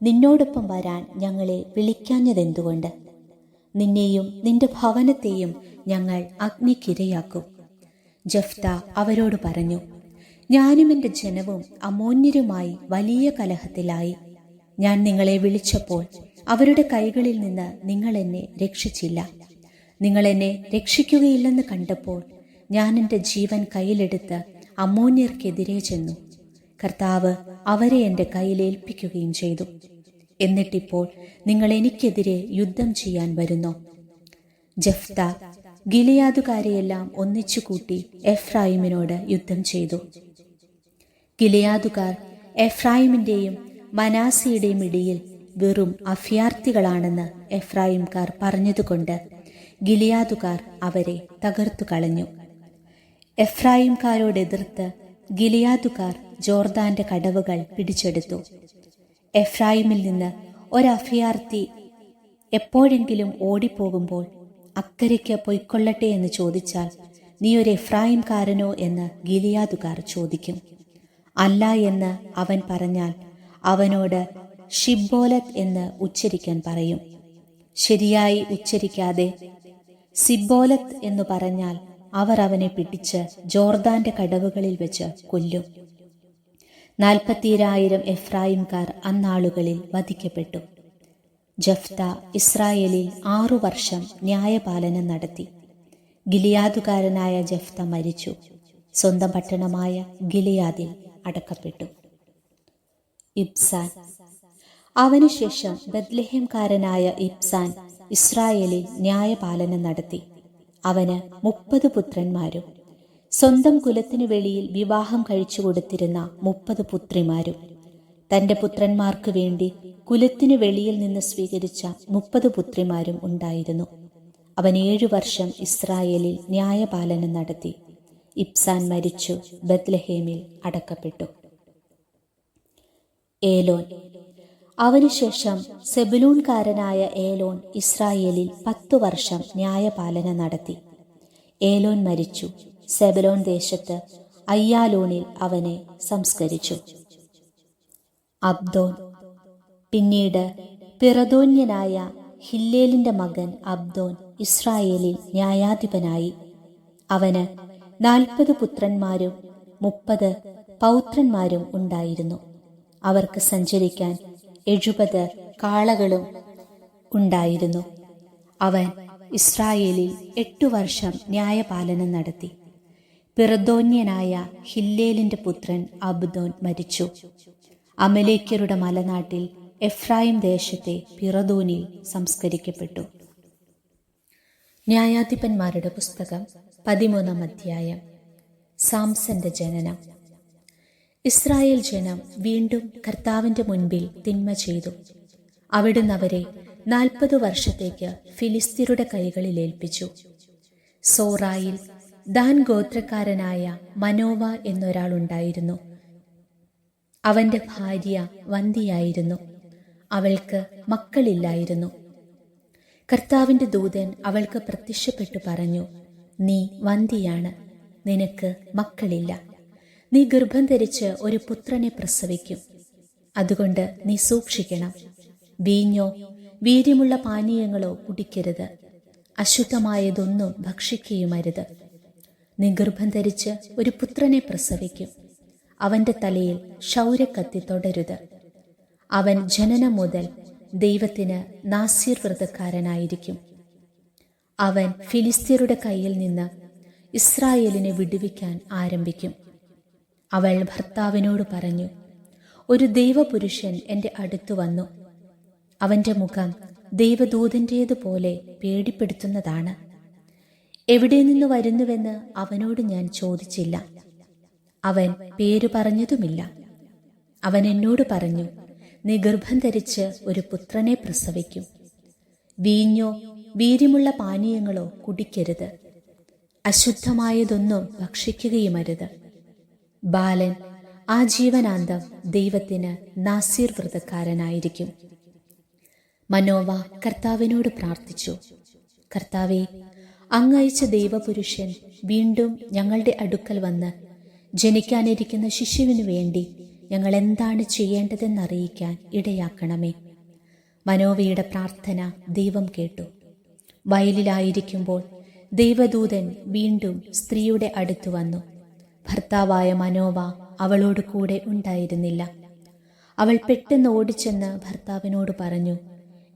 നിന്നോടൊപ്പം വരാൻ ഞങ്ങളെ വിളിക്കാഞ്ഞതെന്തുകൊണ്ട്? നിന്നെയും നിന്റെ ഭവനത്തെയും ഞങ്ങൾ അഗ്നിക്കിരയാക്കും. ജഫ്ത അവരോട് പറഞ്ഞു, ഞാനും എൻ്റെ ജനവും അമ്മോന്യരുമായി വലിയ കലഹത്തിലായി. ഞാൻ നിങ്ങളെ വിളിച്ചപ്പോൾ അവരുടെ കൈകളിൽ നിന്ന് നിങ്ങൾ എന്നെ രക്ഷിച്ചില്ല. നിങ്ങൾ എന്നെ രക്ഷിക്കുകയില്ലെന്ന് കണ്ടപ്പോൾ ഞാൻ എൻ്റെ ജീവൻ കയ്യിലെടുത്ത് അമ്മോന്യർക്കെതിരെ ചെന്നു. കർത്താവ് അവരെ എൻ്റെ കയ്യിലേൽപ്പിക്കുകയും ചെയ്തു. എന്നിട്ടിപ്പോൾ നിങ്ങൾ എനിക്കെതിരെ യുദ്ധം ചെയ്യാൻ വരുന്നോ? ജഫ്ത ഗിലെയാദുകാരെയെല്ലാം ഒന്നിച്ചു കൂട്ടി എഫ്രായിമിനോട് യുദ്ധം ചെയ്തു. ഗിലെയാദുകാർ എഫ്രായിമിന്റെയും മനാസിയുടെയും ഇടയിൽ വെറും അഭയാർത്ഥികളാണെന്ന് എഫ്രായിംകാർ പറഞ്ഞതുകൊണ്ട് ഗിലെയാദുകാർ അവരെ തകർത്തു കളഞ്ഞു. എഫ്രായിംകാരോടെതിർത്ത് ഗിലെയാദുകാർ ജോർദാന്റെ കടവുകൾ പിടിച്ചെടുത്തു. എഫ്രായിമിൽ നിന്ന് ഒരഭയാർത്ഥി എപ്പോഴെങ്കിലും ഓടിപ്പോകുമ്പോൾ അക്കരയ്ക്ക് പൊയ്ക്കൊള്ളട്ടെ എന്ന് ചോദിച്ചാൽ നീ ഒരു എഫ്രായിംകാരനോ എന്ന് ഗിലെയാദുകാർ ചോദിക്കും. അല്ല എന്ന് അവൻ പറഞ്ഞാൽ അവനോട് ഷിബ്ബോലത്ത് എന്ന് ഉച്ചരിക്കാൻ പറയും. ശരിയായി ഉച്ചരിക്കാതെ സിബ്ബോലത്ത് എന്ന് പറഞ്ഞാൽ അവർ അവനെ പിടിച്ച് ജോർദാന്റെ കടവുകളിൽ വെച്ച് കൊല്ലും. 40,000 എഫ്രായിംകാർ അന്നാളുകളിൽ വധിക്കപ്പെട്ടു. ജഫ്ത ഇസ്രായേലിൽ 6 വർഷം ന്യായപാലനം നടത്തി. ഗിലിയാദുകാരനായ ജഫ്ത മരിച്ചു. സ്വന്തം പട്ടണമായ ഗിലിയാദിൽ അടക്കപ്പെട്ടു. ഇബ്സാൻ. അവനുശേഷം ബത്ലഹേംകാരനായ ഇബ്സാൻ ഇസ്രായേലിൽ ന്യായപാലനം നടത്തി. അവന് 30 പുത്രന്മാരും സ്വന്തം കുലത്തിനു വെളിയിൽ വിവാഹം കഴിച്ചു കൊടുത്തിരുന്ന 30 പുത്രിമാരും. തന്റെ പുത്രന്മാർക്ക് വേണ്ടി കുലത്തിനു വെളിയിൽ നിന്ന് സ്വീകരിച്ച 30 പുത്രിമാരും ഉണ്ടായിരുന്നു. അവൻ 7 വർഷം ഇസ്രായേലിൽ ന്യായപാലനം നടത്തി. ഇബ്സാൻ മരിച്ചു, ബത്ലഹേമിൽ അടക്കപ്പെട്ടു. ഏലോൻ. അവനുശേഷം സെബുലൂൻകാരനായ ഏലോൻ ഇസ്രായേലിൽ 10 വർഷം ന്യായപാലനം നടത്തി. ഏലോൻ മരിച്ചു. സെബുലോൻ ദേശത്ത് അയ്യാലോണിൽ അവനെ സംസ്കരിച്ചു. അബ്ദോൻ. പിന്നീട് പിറതോന്യനായ ഹില്ലേലിന്റെ മകൻ അബ്ദോൻ ഇസ്രായേലിൽ ന്യായാധിപനായി. അവന് 40 പുത്രന്മാരും 30 പൗത്രന്മാരും ഉണ്ടായിരുന്നു. അവർക്ക് സഞ്ചരിക്കാൻ 70 കാളകളും ഉണ്ടായിരുന്നു. അവൻ ഇസ്രായേലിൽ 8 വർഷം ന്യായപാലനം നടത്തി. പിറതോന്യനായ ഹില്ലേലിന്റെ പുത്രൻ അബ്ദോൻ മരിച്ചു. അമലേക്യരുടെ മലനാട്ടിൽ എഫ്രായിം ദേശത്തെ പിറതോനിൽ സംസ്കരിക്കപ്പെട്ടു. ന്യായാധിപന്മാരുടെ പുസ്തകം 13-ാം അധ്യായം. സാംസന്റെ ജനനം. ഇസ്രായേൽ ജനം വീണ്ടും കർത്താവിന്റെ മുൻപിൽ തിന്മ ചെയ്തു. അവിടുന്ന് അവരെ 40 വർഷത്തേക്ക് ഫിലിസ്ത്യരുടെ കൈകളിൽ ഏൽപ്പിച്ചു. സോറായിൽ ദാൻ ഗോത്രക്കാരനായ മനോവ എന്നൊരാളുണ്ടായിരുന്നു. അവന്റെ ഭാര്യ വന്ധ്യയായിരുന്നു. അവൾക്ക് മക്കളില്ലായിരുന്നു. കർത്താവിന്റെ ദൂതൻ അവൾക്ക് പ്രത്യക്ഷപ്പെട്ടു പറഞ്ഞു, നീ വന്ധ്യയാണ്, നിനക്ക് മക്കളില്ല. നീ ഗർഭം ധരിച്ച് ഒരു പുത്രനെ പ്രസവിക്കും. അതുകൊണ്ട് നീ സൂക്ഷിക്കണം. വീഞ്ഞോ വീര്യമുള്ള പാനീയങ്ങളോ കുടിക്കരുത്. അശുദ്ധമായതൊന്നും ഭക്ഷിക്കുകയുമരുത്. നീ ഗർഭം ധരിച്ച് ഒരു പുത്രനെ പ്രസവിക്കും. അവന്റെ തലയിൽ ക്ഷൗരക്കത്തി തൊടരുത്. അവൻ ജനനം മുതൽ ദൈവത്തിന് നാസീർ വ്രതക്കാരനായിരിക്കും. അവൻ ഫിലിസ്ത്യരുടെ കയ്യിൽ നിന്ന് ഇസ്രായേലിനെ വിടുവിക്കാൻ ആരംഭിക്കും. അവൾ ഭർത്താവിനോട് പറഞ്ഞു, ഒരു ദൈവപുരുഷൻ എൻ്റെ അടുത്തു വന്നു. അവന്റെ മുഖം ദൈവദൂതൻ്റേതുപോലെ പേടിപ്പെടുത്തുന്നതാണ്. എവിടെ നിന്ന് വരുന്നുവെന്ന് അവനോട് ഞാൻ ചോദിച്ചില്ല. അവൻ പേരു പറഞ്ഞതുമില്ല. അവൻ എന്നോട് പറഞ്ഞു, നീ ഗർഭം ധരിച്ച് ഒരു പുത്രനെ പ്രസവിക്കും. വീഞ്ഞോ വീര്യമുള്ള പാനീയങ്ങളോ കുടിക്കരുത്. അശുദ്ധമായതൊന്നും ഭക്ഷിക്കുകയുമരുത്. ബാലൻ ആജീവനാന്തം ദൈവത്തിന് നാസീർ വ്രതക്കാരനായിരിക്കും. മനോവ കർത്താവിനോട് പ്രാർത്ഥിച്ചു, കർത്താവേ, അങ്ങയച്ച ദൈവപുരുഷൻ വീണ്ടും ഞങ്ങളുടെ അടുക്കൽ വന്ന് ജനിക്കാനിരിക്കുന്ന ശിശുവിനു വേണ്ടി ഞങ്ങൾ എന്താണ് ചെയ്യേണ്ടതെന്നറിയിക്കാൻ ഇടയാക്കണമേ. മനോവയുടെ പ്രാർത്ഥന ദൈവം കേട്ടു. വയലിലായിരിക്കുമ്പോൾ ദൈവദൂതൻ വീണ്ടും സ്ത്രീയുടെ അടുത്തു വന്നു. ഭർത്താവായ മനോവ അവളോട് കൂടെ ഉണ്ടായിരുന്നില്ല. അവൾ പെട്ടെന്ന് ഓടിച്ചെന്ന് ഭർത്താവിനോട് പറഞ്ഞു,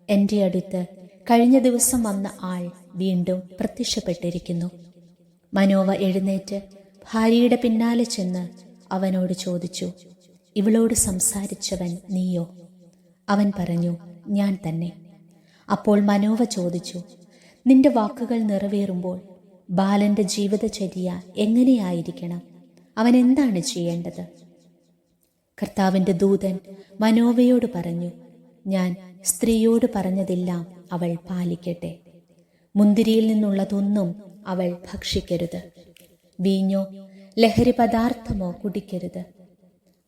എൻ്റെ അടുത്ത് കഴിഞ്ഞ ദിവസം വന്ന ആൾ വീണ്ടും പ്രത്യക്ഷപ്പെട്ടിരിക്കുന്നു. മനോവ എഴുന്നേറ്റ് ഭാര്യയുടെ പിന്നാലെ ചെന്ന് അവനോട് ചോദിച്ചു, ഇവളോട് സംസാരിച്ചവൻ നീയോ? അവൻ പറഞ്ഞു, ഞാൻ തന്നെ. അപ്പോൾ മനോവ ചോദിച്ചു, നിന്റെ വാക്കുകൾ നിറവേറുമ്പോൾ ബാലന്റെ ജീവിതചര്യ എങ്ങനെയായിരിക്കണം? അവൻ എന്താണ് ചെയ്യേണ്ടത്? കർത്താവിന്റെ ദൂതൻ മനോവയോട് പറഞ്ഞു, ഞാൻ സ്ത്രീയോട് പറഞ്ഞതെല്ലാം അവൾ പാലിക്കട്ടെ. മുന്തിരിയിൽ നിന്നുള്ളതൊന്നും അവൾ ഭക്ഷിക്കരുത്. വീഞ്ഞോ ലഹരി പദാർത്ഥമോ കുടിക്കരുത്.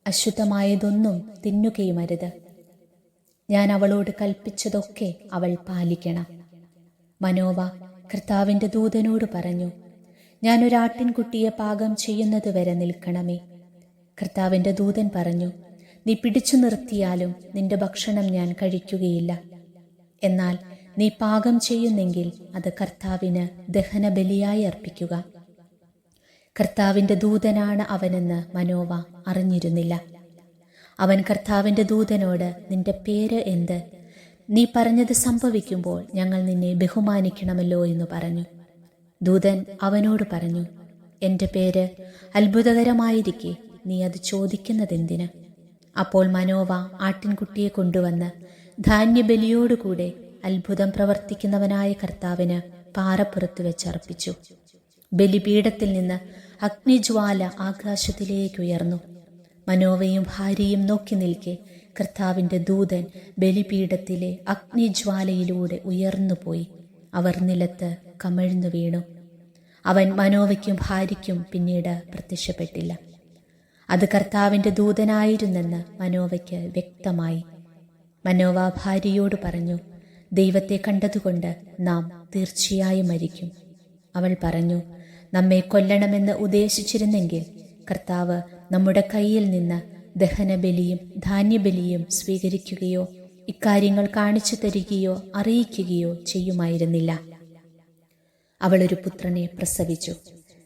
അശുദ്ധമായതൊന്നും തിന്നുകയുമരുത്. ഞാൻ അവളോട് കൽപ്പിച്ചതൊക്കെ അവൾ പാലിക്കണം. മനോവ കർത്താവിന്റെ ദൂതനോട് പറഞ്ഞു, ഞാൻ ഒരാട്ടിൻകുട്ടിയെ പാകം ചെയ്യുന്നത് വരെ നിൽക്കണമേ. കർത്താവിന്റെ ദൂതൻ പറഞ്ഞു, നീ പിടിച്ചു നിർത്തിയാലും നിന്റെ ഭക്ഷണം ഞാൻ കഴിക്കുകയില്ല. എന്നാൽ നീ പാകം ചെയ്യുന്നെങ്കിൽ അത് കർത്താവിന് ദഹനബലിയായി അർപ്പിക്കുക. കർത്താവിന്റെ ദൂതനാണ് അവനെന്ന് മനോവ അറിഞ്ഞിരുന്നില്ല. അവൻ കർത്താവിന്റെ ദൂതനോട്, നിന്റെ പേര് എന്ത്? നീ പറഞ്ഞത് സംഭവിക്കുമ്പോൾ ഞങ്ങൾ നിന്നെ ബഹുമാനിക്കണമല്ലോ എന്ന് പറഞ്ഞു. ദൂതൻ അവനോട് പറഞ്ഞു, എൻ്റെ പേര് അത്ഭുതകരമായിരിക്കെ നീ അത് ചോദിക്കുന്നതെന്തിന്? അപ്പോൾ മനോവ ആട്ടിൻകുട്ടിയെ കൊണ്ടുവന്ന് ധാന്യബലിയോടുകൂടെ അത്ഭുതം പ്രവർത്തിക്കുന്നവനായ കർത്താവിന് പാറപ്പുറത്ത് വെച്ചർപ്പിച്ചു. ബലിപീഠത്തിൽ നിന്ന് അഗ്നിജ്വാല ആകാശത്തിലേക്ക് ഉയർന്നു. മനോവയും ഭാര്യയും നോക്കി നിൽക്കെ കർത്താവിൻ്റെ ദൂതൻ ബലിപീഠത്തിലെ അഗ്നിജ്വാലയിലൂടെ ഉയർന്നുപോയി. അവർ നിലത്ത് കമിഴ്ന്നു വീണു. അവൻ മനോവയ്ക്കും ഭാര്യയ്ക്കും പിന്നീട് പ്രത്യക്ഷപ്പെട്ടില്ല. അത് കർത്താവിൻ്റെ ദൂതനായിരുന്നെന്ന് മനോവയ്ക്ക് വ്യക്തമായി. മനോവ ഭാര്യയോട് പറഞ്ഞു, ദൈവത്തെ കണ്ടതുകൊണ്ട് നാം തീർച്ചയായും മരിക്കും. അവൾ പറഞ്ഞു, നമ്മെ കൊല്ലണമെന്ന് ഉദ്ദേശിച്ചിരുന്നെങ്കിൽ കർത്താവ് നമ്മുടെ കയ്യിൽ നിന്ന് ദഹനബലിയും ധാന്യബലിയും സ്വീകരിക്കുകയോ ഇക്കാര്യങ്ങൾ കാണിച്ചു തരികയോ അറിയിക്കുകയോ ചെയ്യുമായിരുന്നില്ല. അവളൊരു പുത്രനെ പ്രസവിച്ചു.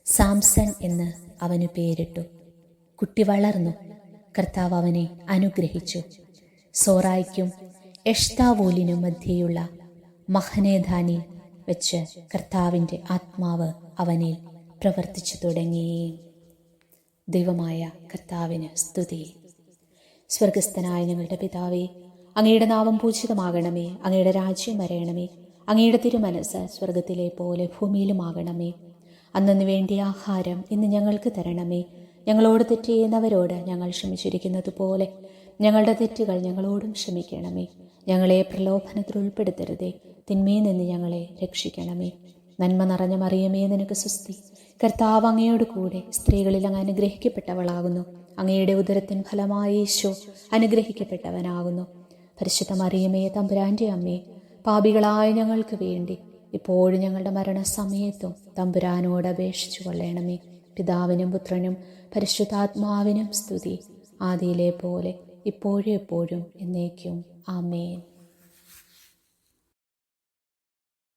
സാംസൺ എന്ന് അവന് പേരിട്ടു. കുട്ടി വളർന്നു. കർത്താവ് അവനെ അനുഗ്രഹിച്ചു. സോറായ്ക്കും എഷ്താവോലിനും മധ്യേയുള്ള മഹനേധാനിൽ വെച്ച് കർത്താവിൻ്റെ ആത്മാവ് അവനിൽ പ്രവർത്തിച്ചു തുടങ്ങി. ദൈവമായ കർത്താവിന് സ്തുതി. സ്വർഗസ്ഥനായ ഞങ്ങളുടെ പിതാവേ, അങ്ങയുടെ നാമം പൂജിതമാകണമേ. അങ്ങയുടെ രാജ്യം വരയണമേ. അങ്ങയുടെ തിരുമനസ് സ്വർഗത്തിലെ പോലെ ഭൂമിയിലുമാകണമേ. അന്നു വേണ്ടിയ ആഹാരം ഇന്ന് ഞങ്ങൾക്ക് തരണമേ. ഞങ്ങളോട് തെറ്റ് ചെയ്യുന്നവരോട് ഞങ്ങൾ ക്ഷമിച്ചിരിക്കുന്നത് പോലെ ഞങ്ങളുടെ തെറ്റുകൾ ഞങ്ങളോടും ക്ഷമിക്കണമേ. ഞങ്ങളെ പ്രലോഭനത്തിൽ ഉൾപ്പെടുത്തരുതേ. തിന്മയിൽ നിന്ന് ഞങ്ങളെ രക്ഷിക്കണമേ. നന്മ നിറഞ്ഞ മറിയമേ, നിനക്ക് സ്വസ്തി. കർത്താവ് അങ്ങയോട് കൂടെ സ്ത്രീകളിൽ അങ്ങ് അനുഗ്രഹിക്കപ്പെട്ടവളാകുന്നു. അങ്ങയുടെ ഉദരത്തിൻ ഫലമായ ഈശോ അനുഗ്രഹിക്കപ്പെട്ടവനാകുന്നു. പരിശുദ്ധ മറിയമേ, തമ്പുരാൻ്റെ അമ്മേ, പാപികളായ ഞങ്ങൾക്ക് വേണ്ടി ഇപ്പോഴും ഞങ്ങളുടെ മരണസമയത്തും തമ്പുരാനോട് അപേക്ഷിച്ചു കൊള്ളണമേ. പിതാവിനും പുത്രനും പരിശുദ്ധാത്മാവിനും സ്തുതി, ആദിയിലെ പോലെ ഇപ്പോഴും എപ്പോഴും എന്നേക്കും. ആമേൻ.